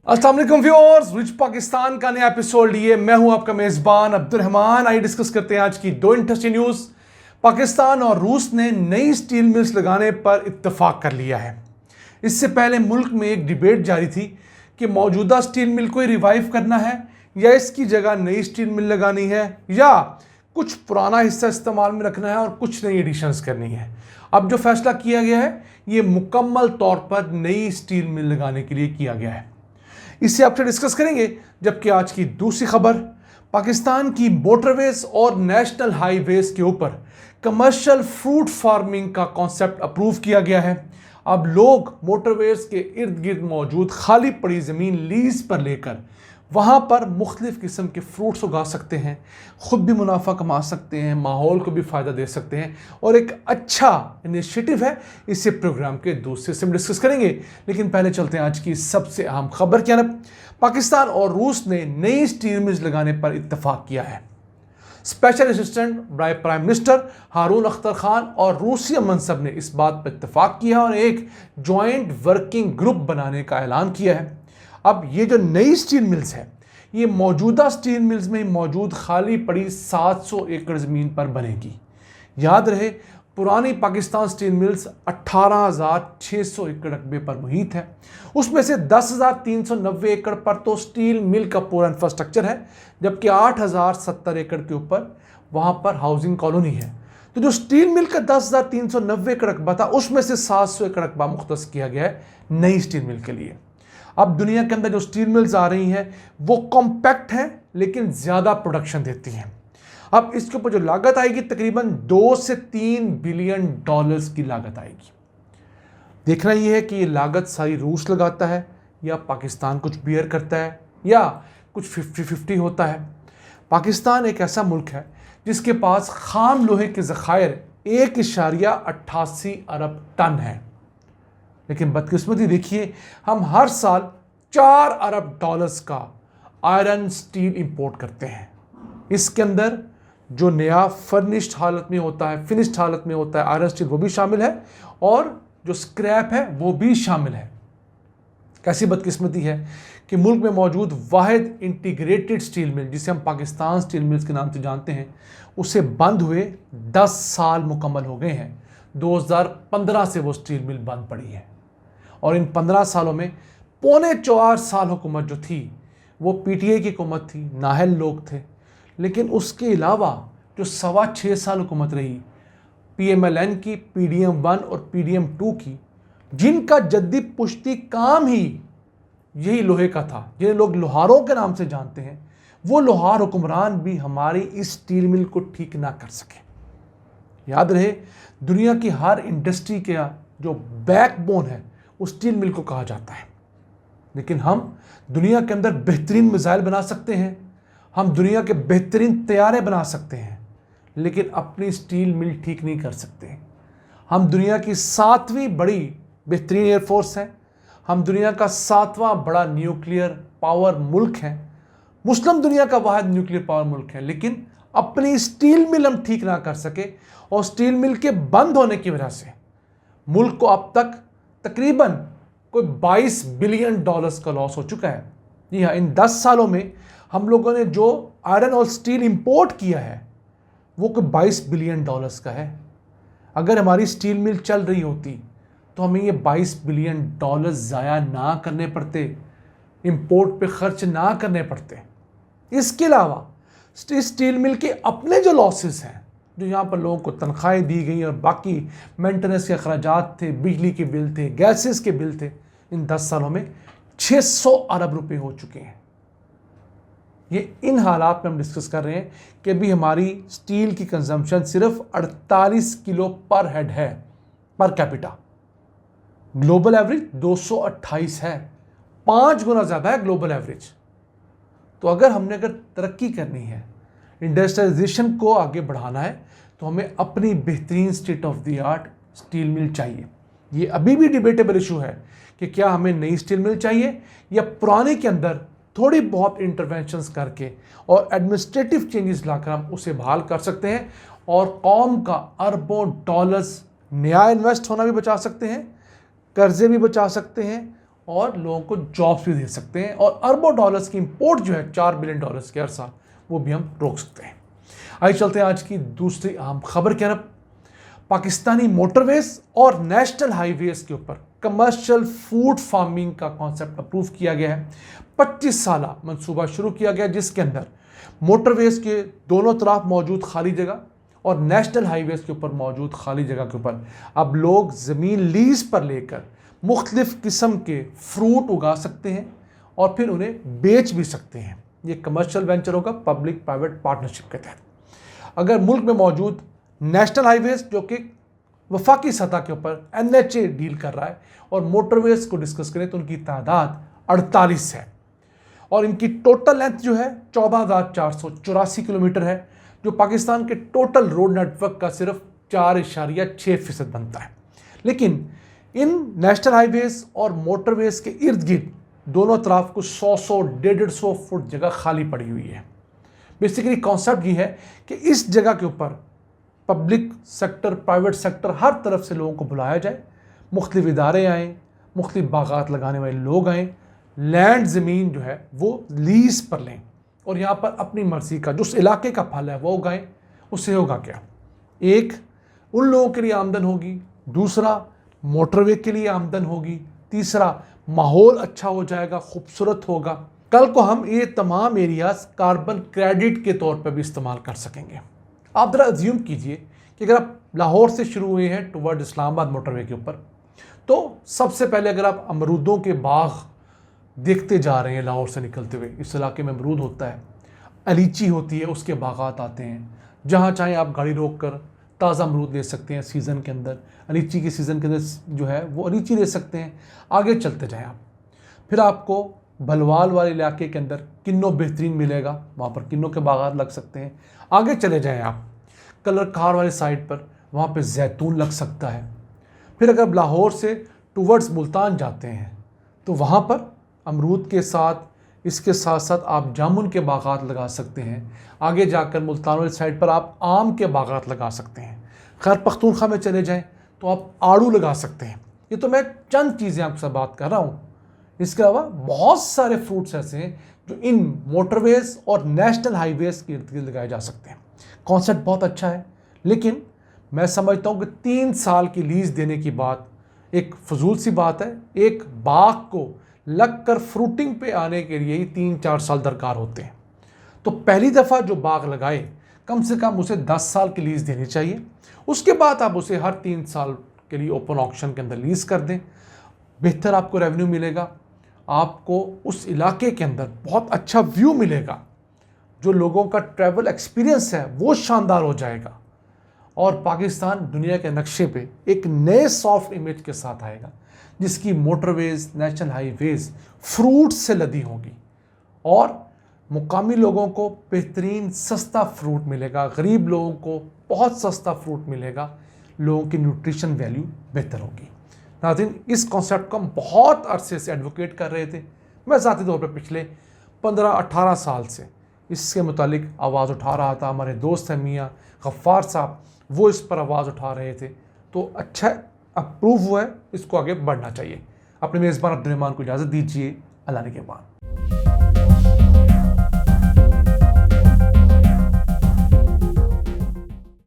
अस्सलाम वालेकुम viewers, rich Pakistan का नया एपिसोड लिए मैं हूं आपका मेजबान अब्दुल रहमान। आइए डिस्कस करते हैं आज की दो इंटरेस्टिंग न्यूज़। पाकिस्तान और रूस ने नई स्टील मिल्स लगाने पर इत्तेफाक कर लिया है। इससे पहले मुल्क में एक डिबेट जारी थी कि मौजूदा स्टील मिल को रिवाइव करना है या इसकी जगह नई स्टील मिल लगानी है या कुछ पुराना हिस्सा इस्तेमाल में रखना है और कुछ नई एडिशंस करनी है। अब जो फैसला किया गया है ये मुकम्मल तौर पर नई स्टील मिल लगाने के लिए किया गया है। इससे आपसे डिस्कस करेंगे। जबकि आज की दूसरी खबर, पाकिस्तान की मोटरवेज और नेशनल हाईवेज के ऊपर कमर्शियल फ्रूट फार्मिंग का कॉन्सेप्ट अप्रूव किया गया है। अब लोग मोटरवेज के इर्द गिर्द मौजूद खाली पड़ी ज़मीन लीज पर लेकर वहाँ पर मुख्तलिफ़ किस्म के फ्रूट्स उगा सकते हैं, ख़ुद भी मुनाफा कमा सकते हैं, माहौल को भी फ़ायदा दे सकते हैं और एक अच्छा इनिशिएटिव है। इसे प्रोग्राम के दूसरे से डिस्कस करेंगे, लेकिन पहले चलते हैं आज की सबसे अहम खबर की तरफ। पाकिस्तान और रूस ने नई स्टील मिल्स लगाने पर इत्तफाक किया है। Special assistant by prime minister Haroon Akhtar Khan और रूसी मनसब ने इस बात पर इत्तफाक किया और एक जॉइंट वर्किंग ग्रुप बनाने का ऐलान किया है। अब ये जो नई स्टील मिल्स है ये मौजूदा स्टील मिल्स में मौजूद खाली पड़ी 700 एकड़ ज़मीन पर बनेगी। याद रहे, पुरानी पाकिस्तान स्टील मिल्स 18,600 एकड़ रकबे पर मुहित है। उसमें से 10,390 एकड़ पर तो स्टील मिल का पूरा इंफ्रास्ट्रक्चर है, जबकि 8,070 एकड़ के ऊपर वहाँ पर हाउसिंग कॉलोनी है। तो जो स्टील मिल का 10,390 एकड़ रकबा था उसमें से 700 एकड़ रकबा मुख्तस किया गया है नई स्टील मिल के लिए। अब दुनिया के अंदर जो स्टील मिल्स आ रही हैं वो कॉम्पैक्ट हैं लेकिन ज़्यादा प्रोडक्शन देती हैं। अब इसके ऊपर जो लागत आएगी तकरीबन 2 से 3 बिलियन डॉलर्स की लागत आएगी। देखना ये है कि ये लागत सारी रूस लगाता है या पाकिस्तान कुछ बियर करता है या कुछ 50-50 होता है। पाकिस्तान एक ऐसा मुल्क है जिसके पास खाम लोहे के ज़खायर 1.88 अरब टन है, लेकिन बदकिस्मती देखिए हम हर साल 4 अरब डॉलर्स का आयरन स्टील इंपोर्ट करते हैं। इसके अंदर जो नया फर्निश्ड हालत में होता है, फिनिश्ड हालत में होता है आयरन स्टील, वो भी शामिल है और जो स्क्रैप है वो भी शामिल है। कैसी बदकिस्मती है कि मुल्क में मौजूद वाहिद इंटीग्रेटेड स्टील मिल जिसे हम पाकिस्तान स्टील मिल्स के नाम से जानते हैं उसे बंद हुए 10 साल मुकम्मल हो गए हैं। 2015 से वो स्टील मिल बंद पड़ी है और इन 15 सालों में 3.25 साल हुकूमत जो थी वो पीटीआई की हुकूमत थी, नाहल लोग थे। लेकिन उसके अलावा जो 6.25 साल हुकूमत रही पीएमएलएन की, पीडीएम-1 और पीडीएम-2 की, जिनका जद्दी पुश्ती काम ही यही लोहे का था, जिन्हें लोग लोहारों के नाम से जानते हैं, वो लोहार हुक्मरान भी हमारी इस स्टील मिल को ठीक ना कर सके। याद रहे, दुनिया की हर इंडस्ट्री का जो बैकबोन है उस स्टील मिल को कहा जाता है। लेकिन हम दुनिया के अंदर बेहतरीन मिसाइल बना सकते हैं, हम दुनिया के बेहतरीन तैयारे बना सकते हैं, लेकिन अपनी स्टील मिल ठीक नहीं कर सकते। हम दुनिया की 7वीं बड़ी बेहतरीन एयरफोर्स हैं, हम दुनिया का 7वां बड़ा न्यूक्लियर पावर मुल्क हैं, मुस्लिम दुनिया का वाहिद न्यूक्लियर पावर मुल्क है, लेकिन अपनी स्टील मिल हम ठीक ना कर सके और स्टील मिल के बंद होने की वजह से मुल्क को अब तक तकरीबन कोई 22 बिलियन डॉलर्स का लॉस हो चुका है। जी हाँ, इन 10 सालों में हम लोगों ने जो आयरन और स्टील इंपोर्ट किया है वो कोई 22 बिलियन डॉलर्स का है। अगर हमारी स्टील मिल चल रही होती तो हमें ये 22 बिलियन डॉलर्स ज़ाया ना करने पड़ते, इंपोर्ट पे खर्च ना करने पड़ते। इसके अलावा स्टील मिल के अपने जो लॉसेस हैं, जो यहाँ पर लोगों को तनख्वाहें दी गई और बाकी मेंटेनेंस के अखराजात थे, बिजली के बिल थे, गैसेस के बिल थे, इन 10 सालों में 600 अरब रुपए हो चुके हैं। ये इन हालात में हम डिस्कस कर रहे हैं कि अभी हमारी स्टील की कंजम्पशन सिर्फ 48 किलो पर हेड है, पर कैपिटा। ग्लोबल एवरेज 228 है, 5 गुना ज़्यादा है ग्लोबल एवरेज। तो अगर तरक्की करनी है, इंडस्ट्रियलाइजेशन को आगे बढ़ाना है, तो हमें अपनी बेहतरीन state of the art steel mill चाहिए। ये अभी भी डिबेटेबल इशू है कि क्या हमें नई स्टील मिल चाहिए या पुराने के अंदर थोड़ी बहुत इंटरवेंशंस करके और एडमिनिस्ट्रेटिव चेंजेस लाकर हम उसे बहाल कर सकते हैं और कौम का अरबों डॉलर्स नया इन्वेस्ट होना भी बचा सकते हैं, कर्जे भी बचा सकते हैं और लोगों को जॉब्स भी दे सकते हैं, और अरबों डॉलर्स की इंपोर्ट जो है $4 बिलियन के हर साल, वो भी हम रोक सकते हैं। आइए चलते हैं आज की दूसरी अहम खबर की तरफ। पाकिस्तानी मोटरवेज और नेशनल हाईवेज के ऊपर कमर्शियल फूड फार्मिंग का कॉन्सेप्ट अप्रूव किया गया है। 25 साल मंसूबा शुरू किया गया, जिसके अंदर मोटरवेज के दोनों तरफ मौजूद खाली जगह और नेशनल हाईवेज के ऊपर मौजूद खाली जगह के ऊपर अब लोग ज़मीन लीज पर लेकर मुख्तलिफ किस्म के फ्रूट उगा सकते हैं और फिर उन्हें बेच भी सकते हैं। ये कमर्शियल वेंचर होगा पब्लिक प्राइवेट पार्टनरशिप के तहत। अगर मुल्क में मौजूद नेशनल हाईवेज जो कि वफाकी सतह के ऊपर NHA डील कर रहा है, और मोटरवेज को डिस्कस करें तो उनकी तादाद 48 है और इनकी टोटल लेंथ जो है 14,484 किलोमीटर है, जो पाकिस्तान के टोटल रोड नेटवर्क का सिर्फ 4.6% बनता है। लेकिन इन नेशनल हाईवेज और मोटरवेज के इर्द गिर्द दोनों तरफ कुछ 100 150 फुट जगह खाली पड़ी हुई है। बेसिकली कॉन्सेप्ट ये है कि इस जगह के ऊपर पब्लिक सेक्टर, प्राइवेट सेक्टर, हर तरफ से लोगों को बुलाया जाए, मुख्तलिफ इदारे आएँ, मुख्तलिफ बागात लगाने वाले लोग आएँ, लैंड ज़मीन जो है वो लीज पर लें और यहाँ पर अपनी मर्ज़ी का जो उस इलाके का फल है वो उगाएं। उससे होगा क्या, एक उन लोगों के लिए आमदन होगी, दूसरा मोटरवे के लिए आमदन होगी, तीसरा माहौल अच्छा हो जाएगा, खूबसूरत होगा। कल को हम ये तमाम एरियाज़ कार्बन क्रेडिट के तौर पर भी इस्तेमाल कर सकेंगे। आप ज़रा अज्यूम कीजिए कि अगर आप लाहौर से शुरू हुए हैं टुवर्ड इस्लामाबाद मोटरवे के ऊपर, तो सबसे पहले अगर आप अमरूदों के बाग देखते जा रहे हैं लाहौर से निकलते हुए, इस इलाके में अमरूद होता है, अलीची होती है, उसके बागात आते हैं, जहाँ चाहें आप गाड़ी रोक कर ताज़ा अमरूद ले सकते हैं। सीज़न के अंदर, अलीची के सीज़न के अंदर जो है वो अलीची ले सकते हैं। आगे चलते जाएं आप, फिर आपको भलवाल वाले इलाके के अंदर किन्नो बेहतरीन मिलेगा, वहाँ पर किन्नो के बागात लग सकते हैं। आगे चले जाएं आप कलर खार वाले साइड पर, वहाँ पर जैतून लग सकता है। फिर अगर लाहौर से टूवर्ड्स मुल्तान जाते हैं तो वहाँ पर अमरूद के साथ इसके साथ साथ आप जामुन के बागात लगा सकते हैं। आगे जाकर मुल्तान वाली साइड पर आप आम के बागात लगा सकते हैं। खैर पख्तूनख्वा में चले जाएं तो आप आड़ू लगा सकते हैं। ये तो मैं चंद चीज़ें आपसे बात कर रहा हूँ। इसके अलावा बहुत सारे फ्रूट्स ऐसे हैं जो इन मोटरवेज और नेशनल हाईवेज के इर्द गिर्द लगाए जा सकते हैं। कॉन्सेप्ट बहुत अच्छा है, लेकिन मैं समझता हूँ कि 3 साल की लीज देने की बात एक फजूल सी बात है। एक बाग को लगकर फ्रूटिंग पे आने के लिए ही 3-4 साल दरकार होते हैं। तो पहली दफ़ा जो बाग लगाए कम से कम उसे 10 साल की लीज़ देनी चाहिए। उसके बाद आप उसे हर 3 साल के लिए ओपन ऑक्शन के अंदर लीज़ कर दें। बेहतर आपको रेवेन्यू मिलेगा, आपको उस इलाके के अंदर बहुत अच्छा व्यू मिलेगा, जो लोगों का ट्रैवल एक्सपीरियंस है वो शानदार हो जाएगा, और पाकिस्तान दुनिया के नक्शे पे एक नए सॉफ्ट इमेज के साथ आएगा, जिसकी मोटरवेज, नेशनल हाईवेज फ्रूट से लदी होंगी और मुकामी लोगों को बेहतरीन सस्ता फ्रूट मिलेगा, गरीब लोगों को बहुत सस्ता फ्रूट मिलेगा, लोगों की न्यूट्रिशन वैल्यू बेहतर होगी। नाज़रीन, इस कॉन्सेप्ट को हम बहुत अरसे से एडवोकेट कर रहे थे। मैं ज़ाती तौर पर पिछले 15-18 साल से इसके मुतालिक आवाज़ उठा रहा था। हमारे दोस्त हैं मियाँ गफ्फार साहब, वो इस पर आवाज़ उठा रहे थे। तो अच्छा अप्रूव हुआ है, इसको आगे बढ़ना चाहिए। अपने मेज़बान अब्दुल रहमान को इजाज़त दीजिए। अल्लाह ने के बाद।